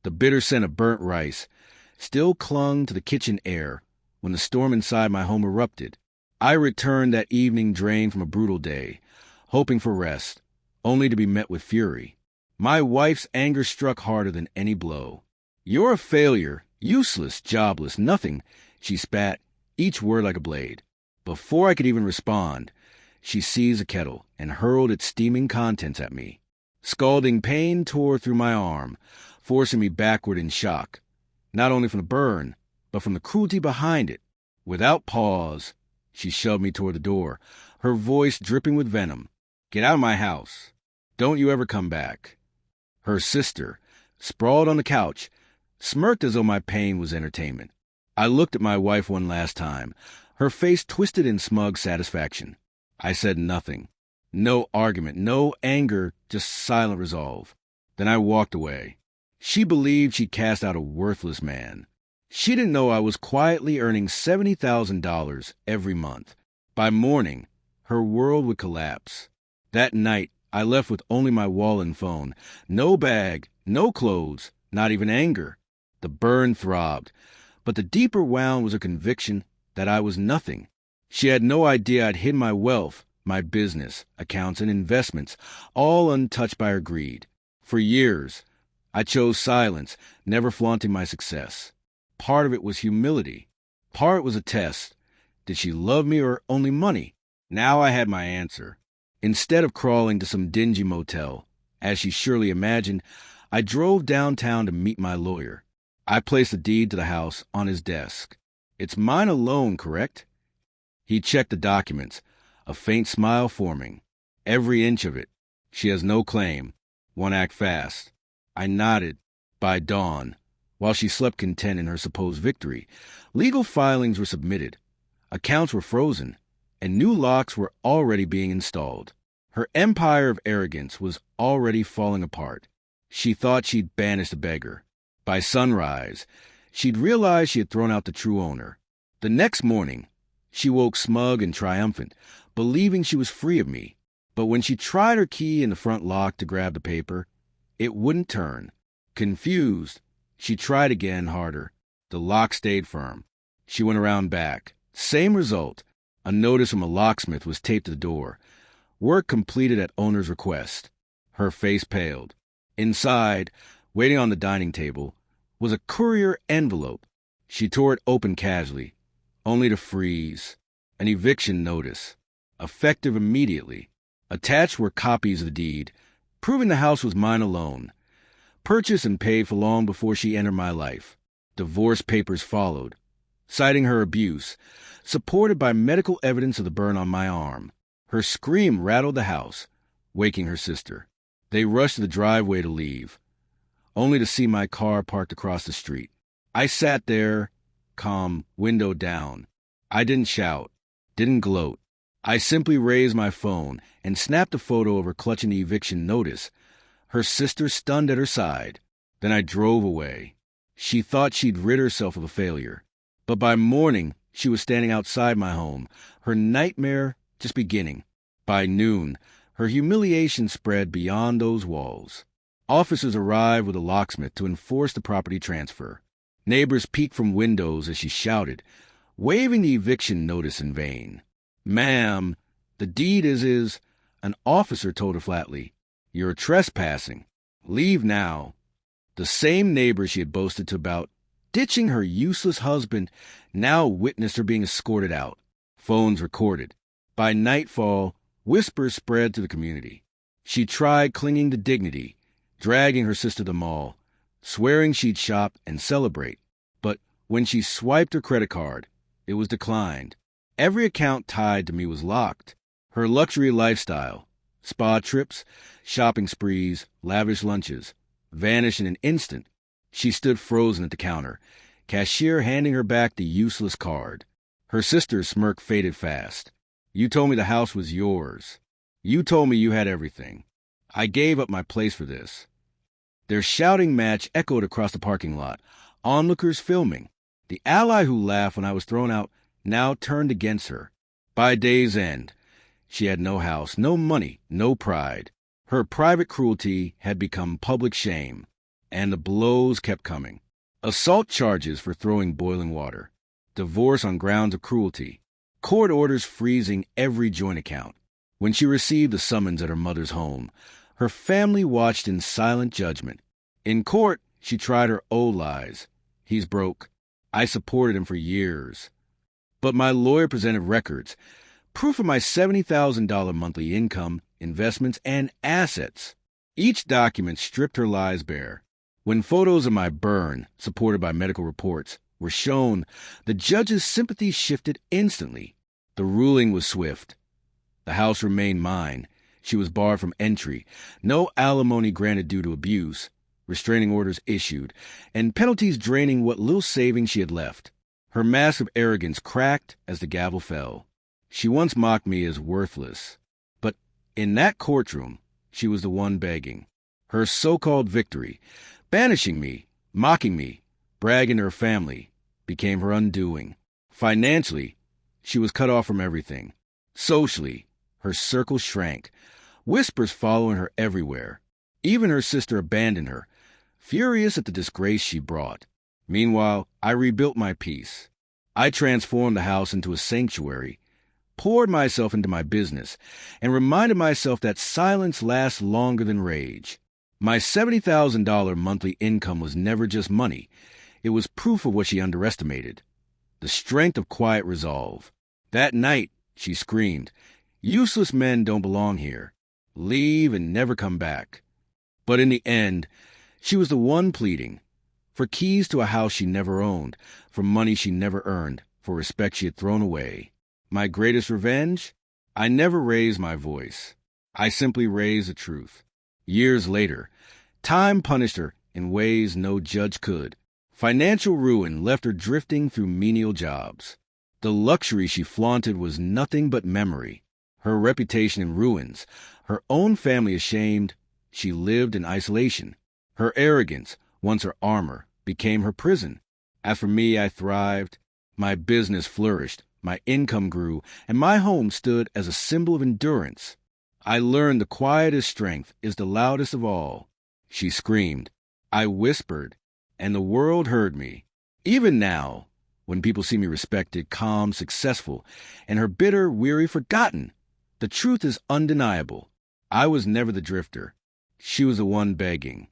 The bitter scent of burnt rice still clung to the kitchen air when the storm inside my home erupted. I returned that evening drained from a brutal day, hoping for rest, only to be met with fury. My wife's anger struck harder than any blow. "You're a failure, useless, jobless, nothing," she spat, each word like a blade. Before I could even respond, she seized a kettle and hurled its steaming contents at me. Scalding pain tore through my arm, forcing me backward in shock, not only from the burn, but from the cruelty behind it. Without pause, she shoved me toward the door, her voice dripping with venom. "Get out of my house. Don't you ever come back." Her sister, sprawled on the couch, smirked as though my pain was entertainment. I looked at my wife one last time, her face twisted in smug satisfaction. I said nothing. No argument, no anger, just silent resolve. Then I walked away. She believed she'd cast out a worthless man. She didn't know I was quietly earning $70,000 every month. By morning, her world would collapse. That night, I left with only my wallet and phone. No bag, no clothes, not even anger. The burn throbbed, but the deeper wound was a conviction that I was nothing. She had no idea I'd hid my wealth, my business, accounts, and investments, all untouched by her greed. For years, I chose silence, never flaunting my success. Part of it was humility. Part was a test. Did she love me or only money? Now I had my answer. Instead of crawling to some dingy motel, as she surely imagined, I drove downtown to meet my lawyer. I placed the deed to the house on his desk. "It's mine alone, correct?" He checked the documents, a faint smile forming. "Every inch of it. She has no claim. One act fast." I nodded. By dawn, while she slept content in her supposed victory, legal filings were submitted, accounts were frozen, and new locks were already being installed. Her empire of arrogance was already falling apart. She thought she'd banished the beggar. By sunrise, she'd realized she had thrown out the true owner. The next morning, she woke smug and triumphant, believing she was free of me. But when she tried her key in the front lock to grab the paper, it wouldn't turn. Confused, she tried again harder. The lock stayed firm. She went around back. Same result. A notice from a locksmith was taped to the door. Work completed at owner's request. Her face paled. Inside, waiting on the dining table, was a courier envelope. She tore it open casually, only to freeze. An eviction notice, effective immediately. Attached were copies of the deed, proving the house was mine alone. Purchased and paid for long before she entered my life. Divorce papers followed, citing her abuse, supported by medical evidence of the burn on my arm. Her scream rattled the house, waking her sister. They rushed to the driveway to leave, only to see my car parked across the street. I sat there, calm, window down. I didn't shout, didn't gloat. I simply raised my phone and snapped a photo of her clutching the eviction notice, her sister stunned at her side. Then I drove away. She thought she'd rid herself of a failure. But by morning, she was standing outside my home, her nightmare just beginning. By noon, her humiliation spread beyond those walls. Officers arrived with a locksmith to enforce the property transfer. Neighbors peeked from windows as she shouted, waving the eviction notice in vain. "Ma'am, the deed is," an officer told her flatly. "You're trespassing. Leave now." The same neighbor she had boasted to about ditching her useless husband now witnessed her being escorted out. Phones recorded. By nightfall, whispers spread to the community. She tried clinging to dignity, dragging her sister to the mall, swearing she'd shop and celebrate. But when she swiped her credit card, it was declined. Every account tied to me was locked. Her luxury lifestyle, spa trips, shopping sprees, lavish lunches, vanished in an instant. She stood frozen at the counter, cashier handing her back the useless card. Her sister's smirk faded fast. "You told me the house was yours. You told me you had everything. I gave up my place for this." Their shouting match echoed across the parking lot, onlookers filming. The ally who laughed when I was thrown out now turned against her. By day's end, she had no house, no money, no pride. Her private cruelty had become public shame. And the blows kept coming. Assault charges for throwing boiling water. Divorce on grounds of cruelty. Court orders freezing every joint account. When she received the summons at her mother's home, her family watched in silent judgment. In court, she tried her old lies. He's broke. I supported him for years. But my lawyer presented records, proof of my $70,000 monthly income, investments, and assets. Each document stripped her lies bare. When photos of my burn, supported by medical reports, were shown, the judge's sympathy shifted instantly. The ruling was swift. The house remained mine. She was barred from entry. No alimony granted due to abuse. Restraining orders issued, and penalties draining what little savings she had left. Her mask of arrogance cracked as the gavel fell. She once mocked me as worthless. But in that courtroom, she was the one begging. Her so-called victory, banishing me, mocking me, bragging to her family, became her undoing. Financially, she was cut off from everything. Socially, her circle shrank, whispers following her everywhere. Even her sister abandoned her, furious at the disgrace she brought. Meanwhile, I rebuilt my peace. I transformed the house into a sanctuary, poured myself into my business, and reminded myself that silence lasts longer than rage. My $70,000 monthly income was never just money. It was proof of what she underestimated. The strength of quiet resolve. That night, she screamed, "Useless men don't belong here. Leave and never come back." But in the end, she was the one pleading. For keys to a house she never owned, for money she never earned, for respect she had thrown away. My greatest revenge? I never raised my voice. I simply raised the truth. Years later, time punished her in ways no judge could. Financial ruin left her drifting through menial jobs. The luxury she flaunted was nothing but memory. Her reputation in ruins, her own family ashamed, she lived in isolation. Her arrogance, once her armor, became her prison. As for me, I thrived. My business flourished, my income grew, and my home stood as a symbol of endurance. I learned the quietest strength is the loudest of all. She screamed. I whispered, and the world heard me. Even now, when people see me respected, calm, successful, and her bitter, weary, forgotten, the truth is undeniable. I was never the drifter. She was the one begging.